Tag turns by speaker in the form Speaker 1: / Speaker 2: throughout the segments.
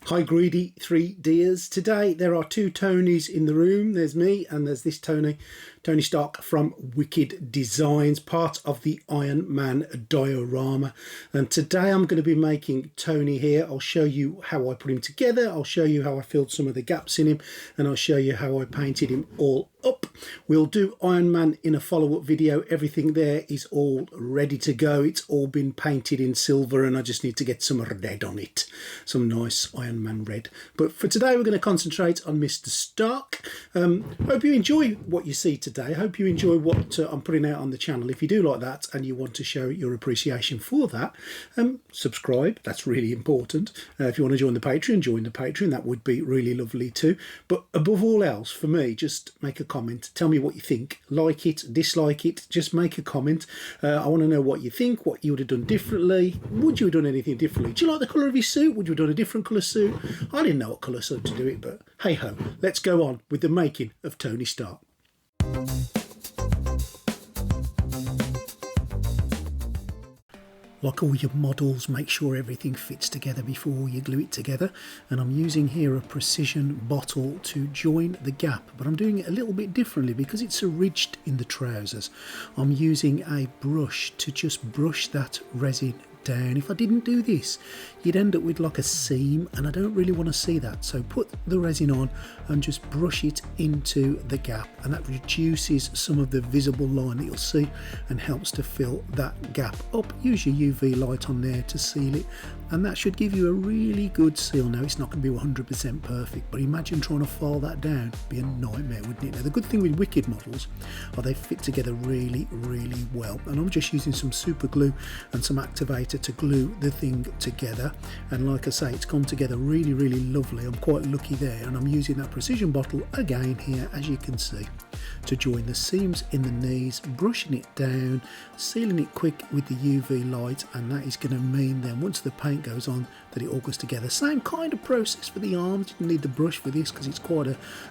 Speaker 1: Hi greedy 3Ders. Today there are two Tonys in the room. There's me and there's this Tony Stark from Wicked Designs, part of the Iron Man Diorama. And today I'm going to be making Tony here. I'll show you how I put him together, I'll show you how I filled some of the gaps in him, and I'll show you how I painted him all up. We'll do Iron Man in a follow-up video. Everything there is all ready to go. It's all been painted in silver and I just need to get some red on it, some nice Iron Man red. But for today we're going to concentrate on Mr. Stark. Hope you enjoy what you see today. I hope you enjoy what I'm putting out on the channel. If you do like that and you want to show your appreciation for that, subscribe. That's really important. If you want to join the Patreon, that would be really lovely too. But above all else, for me, just make a comment. Tell me what you think. Like it, dislike it, just make a comment. I want to know what you think, what you would have done differently. Would you have done anything differently? Do you like the colour of his suit? Would you have done a different colour suit? I didn't know what colour suit to do it, but hey ho, let's go on with the making of Tony Stark. Like all your models, make sure everything fits together before you glue it together. And I'm using here a precision bottle to join the gap, but I'm doing it a little bit differently because it's ridged in the trousers. I'm using a brush to just brush that resin down. If I didn't do this, you'd end up with like a seam, and I don't really want to see that. So put the resin on and just brush it into the gap, and that reduces some of the visible line that you'll see and helps to fill that gap up. Use your UV light on there to seal it, and that should give you a really good seal. Now it's not going to be 100% perfect, but imagine trying to file that down. It'd be a nightmare, wouldn't it? Now the good thing with Wicked models are they fit together really well, and I'm just using some super glue and some activator to glue the thing together, and like I say, it's come together really lovely. I'm quite lucky there, and I'm using that precision bottle again here, as you can see, to join the seams in the knees, brushing it down, sealing it quick with the UV light, and that is going to mean then once the paint goes on that it all goes together. Same kind of process for the arms. You need the brush for this because it's quite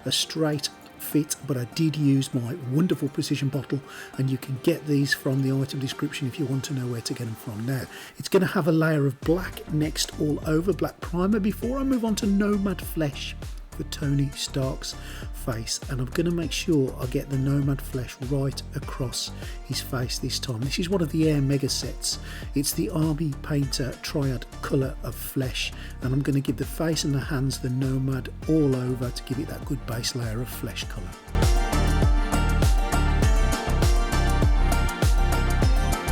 Speaker 1: a straight fit, but I did use my wonderful precision bottle, and you can get these from the item description if you want to know where to get them from. Now it's going to have a layer of black next all over, black primer, before I move on to Nomad Flesh for Tony Stark's face, and I'm going to make sure I get the Nomad Flesh right across his face this time. This is one of the Air Mega sets. It's the Army Painter Triad colour of flesh, and I'm going to give the face and the hands the Nomad all over to give it that good base layer of flesh colour.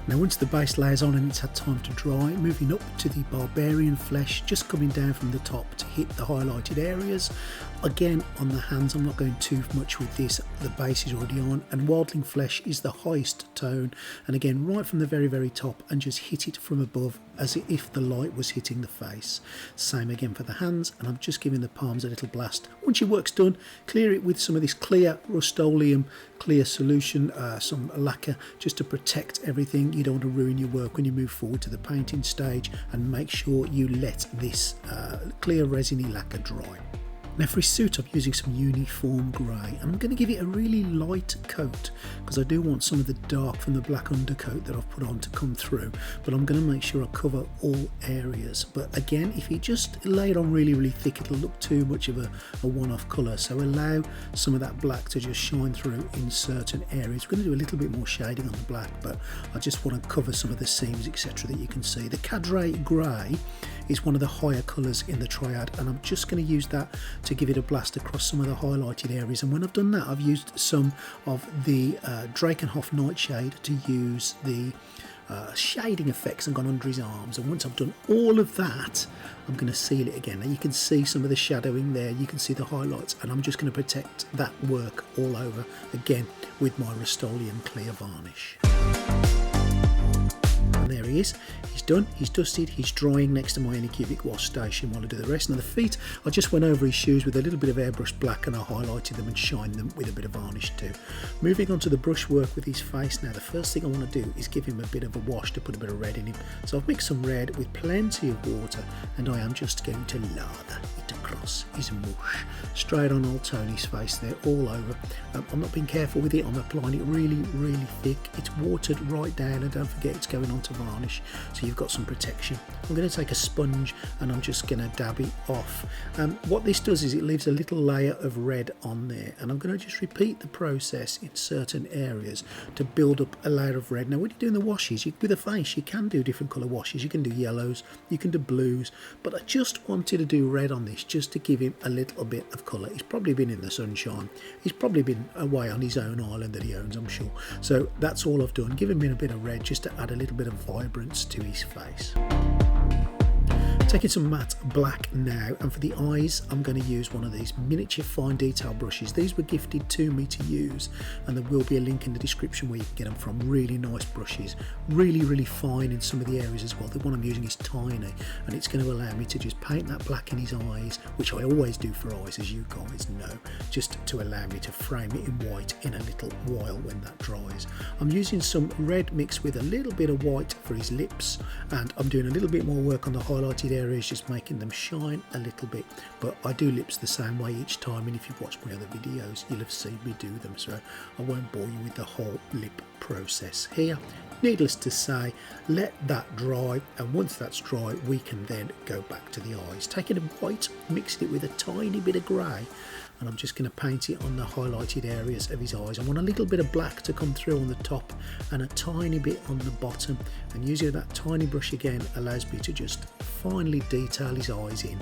Speaker 1: Now once the base layer's on and it's had time to dry, moving up to the Barbarian Flesh, just coming down from the top to hit the highlighted areas. Again on the hands, I'm not going too much with this, the base is already on, and Wildling Flesh is the highest tone, and again right from the very top, and just hit it from above as if the light was hitting the face. Same again for the hands, and I'm just giving the palms a little blast. Once your work's done, clear it with some of this clear Rust-Oleum clear solution, some lacquer, just to protect everything. You don't want to ruin your work when you move forward to the painting stage, and make sure you let this clear resiny lacquer dry. Now for his suit, I'm using some uniform grey, and I'm going to give it a really light coat because I do want some of the dark from the black undercoat that I've put on to come through, but I'm going to make sure I cover all areas. But again, if you just lay it on really thick, it'll look too much of a one-off colour, so allow some of that black to just shine through in certain areas. We're going to do a little bit more shading on the black, but I just want to cover some of the seams, etc., that you can see. The Cadre Grey is one of the higher colours in the triad, and I'm just going to use that to give it a blast across some of the highlighted areas. And when I've done that, I've used some of the Drakenhof Nightshade to use the shading effects and gone under his arms. And once I've done all of that, I'm going to seal it again. Now you can see some of the shadowing there, you can see the highlights, and I'm just going to protect that work all over again with my Rust-Oleum clear varnish. And there he is, he's done, he's dusted, he's drying next to my Anycubic wash station while I do the rest. And the feet, I just went over his shoes with a little bit of airbrush black, and I highlighted them and shined them with a bit of varnish too. Moving on to the brush work with his face now, the first thing I want to do is give him a bit of a wash to put a bit of red in him. So I've mixed some red with plenty of water, and I am just going to lather it across his mush, straight on old Tony's face there, all over. I'm not being careful with it, I'm applying it really thick. It's watered right down, and don't forget it's going on to varnish. varnish, so you've got some protection. I'm going to take a sponge and I'm just going to dab it off. What this does is it leaves a little layer of red on there, and I'm going to just repeat the process in certain areas to build up a layer of red. Now when you're doing the washes, with a face you can do different colour washes. You can do yellows, you can do blues, but I just wanted to do red on this just to give him a little bit of colour. He's probably been in the sunshine, he's probably been away on his own island that he owns, I'm sure. So that's all I've done, give him a bit of red just to add a little bit of vibrance to his face. Taking some matte black now, and for the eyes I'm going to use one of these miniature fine detail brushes. These were gifted to me to use, and there will be a link in the description where you can get them from. Really nice brushes, really fine in some of the areas as well. The one I'm using is tiny, and it's going to allow me to just paint that black in his eyes, which I always do for eyes, as you guys know, just to allow me to frame it in white in a little while when that dries. I'm using some red mixed with a little bit of white for his lips, and I'm doing a little bit more work on the highlighted areas, just making them shine a little bit. But I do lips the same way each time, and if you've watched my other videos you'll have seen me do them, so I won't bore you with the whole lip process here. Needless to say, let that dry, and once that's dry we can then go back to the eyes. Taking a white, mixing it with a tiny bit of grey, and I'm just going to paint it on the highlighted areas of his eyes. I want a little bit of black to come through on the top and a tiny bit on the bottom, and using that tiny brush again allows me to just finely detail his eyes in.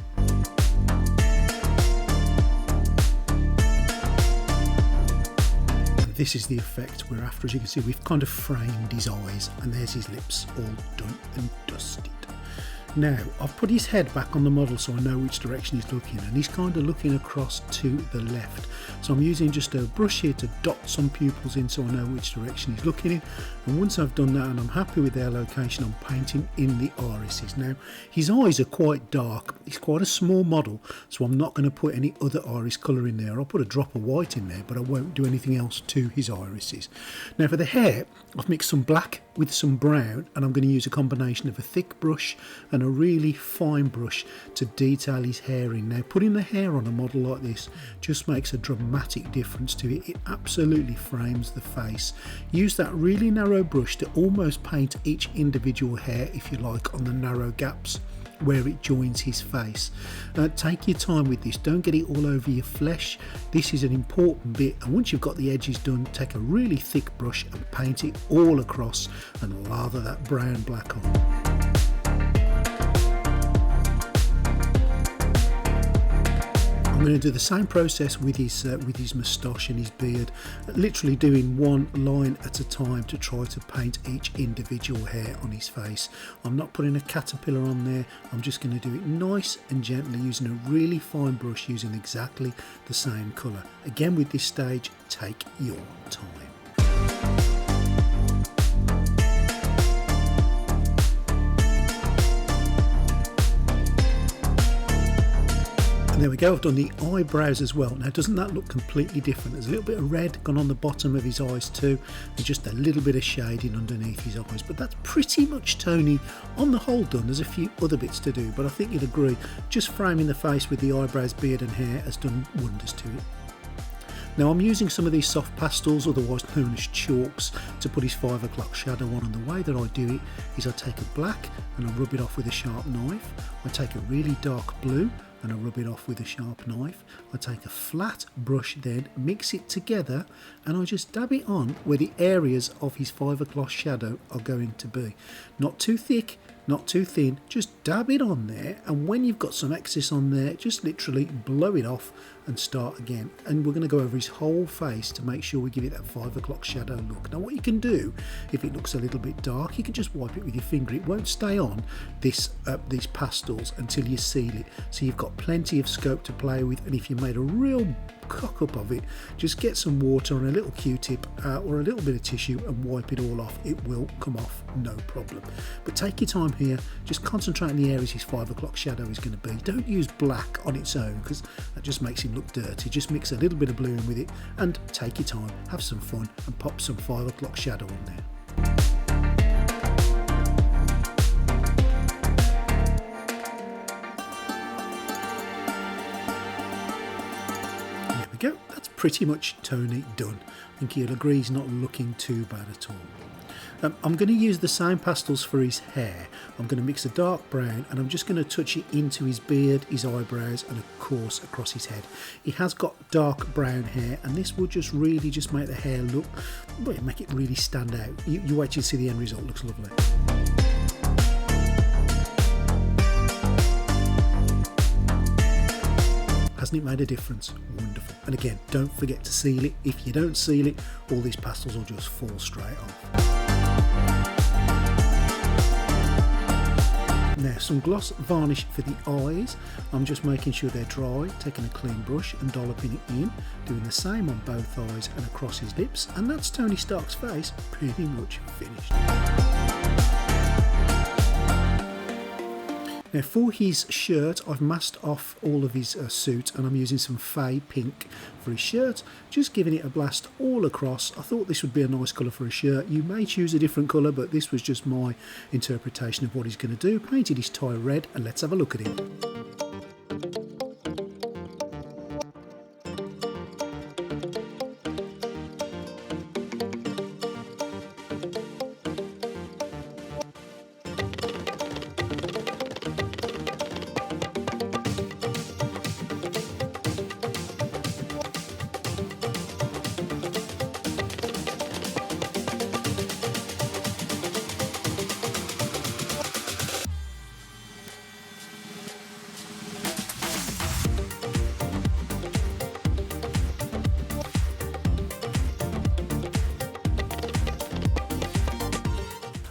Speaker 1: And this is the effect we're after. As you can see, we've kind of framed his eyes, and there's his lips all done and dusted. Now I've put his head back on the model so I know which direction he's looking, and he's kind of looking across to the left. So I'm using just a brush here to dot some pupils in so I know which direction he's looking in. And once I've done that and I'm happy with their location, I'm painting in the irises. Now his eyes are quite dark, he's quite a small model, so I'm not going to put any other iris colour in there. I'll put a drop of white in there, but I won't do anything else to his irises. Now for the hair, I've mixed some black with some brown, and I'm going to use a combination of a thick brush and a really fine brush to detail his hair in. Now putting the hair on a model like this just makes a dramatic difference to it. It absolutely frames the face. Use that really narrow brush to almost paint each individual hair, if you like, on the narrow gaps where it joins his face. Take your time with this, don't get it all over your flesh. This is an important bit, and once you've got the edges done, take a really thick brush and paint it all across and lather that brown black on. I'm going to do the same process with his moustache and his beard, literally doing one line at a time to try to paint each individual hair on his face. I'm not putting a caterpillar on there, I'm just going to do it nice and gently using a really fine brush, using exactly the same colour. Again, with this stage, take your time. There we go, I've done the eyebrows as well. Now doesn't that look completely different? There's a little bit of red gone on the bottom of his eyes too, and just a little bit of shading underneath his eyes, but that's pretty much Tony on the whole done. There's a few other bits to do, but I think you'd agree just framing the face with the eyebrows, beard and hair has done wonders to it. Now I'm using some of these soft pastels, otherwise known as chalks, to put his 5 o'clock shadow on, and the way that I do it is I take a black and I rub it off with a sharp knife. I take a really dark blue and I rub it off with a sharp knife. I take a flat brush then, mix it together, and I just dab it on where the areas of his 5 o'clock shadow are going to be. Not too thick, not too thin, just dab it on there, and when you've got some excess on there, just literally blow it off and start again. And we're going to go over his whole face to make sure we give it that 5 o'clock shadow look. Now what you can do, if it looks a little bit dark, you can just wipe it with your finger. It won't stay on these pastels until you seal it, so you've got plenty of scope to play with. And if you made a real cock up of it, just get some water and a little Q-tip or a little bit of tissue and wipe it all off. It will come off, no problem. But take your time here, just concentrate on the areas his 5 o'clock shadow is going to be. Don't use black on its own because that just makes him look dirty. Just mix a little bit of blue in with it and take your time, have some fun and pop some 5 o'clock shadow on there. Go. That's pretty much Tony done. I think he'll agree he's not looking too bad at all. I'm going to use the same pastels for his hair. I'm going to mix a dark brown and I'm just going to touch it into his beard, his eyebrows and of course across his head. He has got dark brown hair and this will just really just make the hair look, well, make it really stand out. You wait till you see the end result, it looks lovely. Hasn't it made a difference? Wonderful. And again, don't forget to seal it. If you don't seal it, all these pastels will just fall straight off. Now, some gloss varnish for the eyes. I'm just making sure they're dry, taking a clean brush and dolloping it in, doing the same on both eyes and across his lips, and that's Tony Stark's face pretty much finished. Now for his shirt, I've masked off all of his suit and I'm using some Fay Pink for his shirt, just giving it a blast all across. I thought this would be a nice colour for a shirt. You may choose a different colour, but this was just my interpretation of what he's going to do. Painted his tie red and let's have a look at it.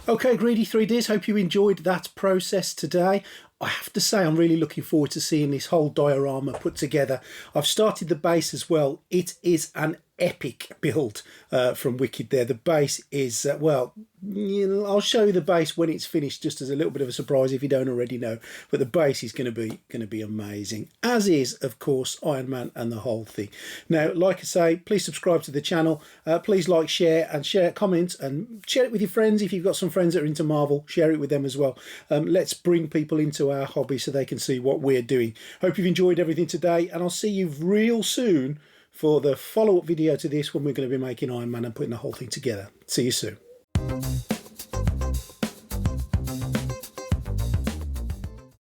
Speaker 1: Okay, Greedy 3Ds, hope you enjoyed that process today. I have to say I'm really looking forward to seeing this whole diorama put together. I've started the base as well. It is an epic build from Wicked there. The base is, well, I'll show you the base when it's finished, just as a little bit of a surprise if you don't already know. But the base is going to be amazing, as is, of course, Iron Man and the whole thing. Now, like I say, please subscribe to the channel. Please like, share, and share, comment, and share it with your friends. If you've got some friends that are into Marvel, share it with them as well. Let's bring people into our hobby so they can see what we're doing. Hope you've enjoyed everything today, and I'll see you real soon for the follow-up video to this when we're going to be making Iron Man and putting the whole thing together. See you soon.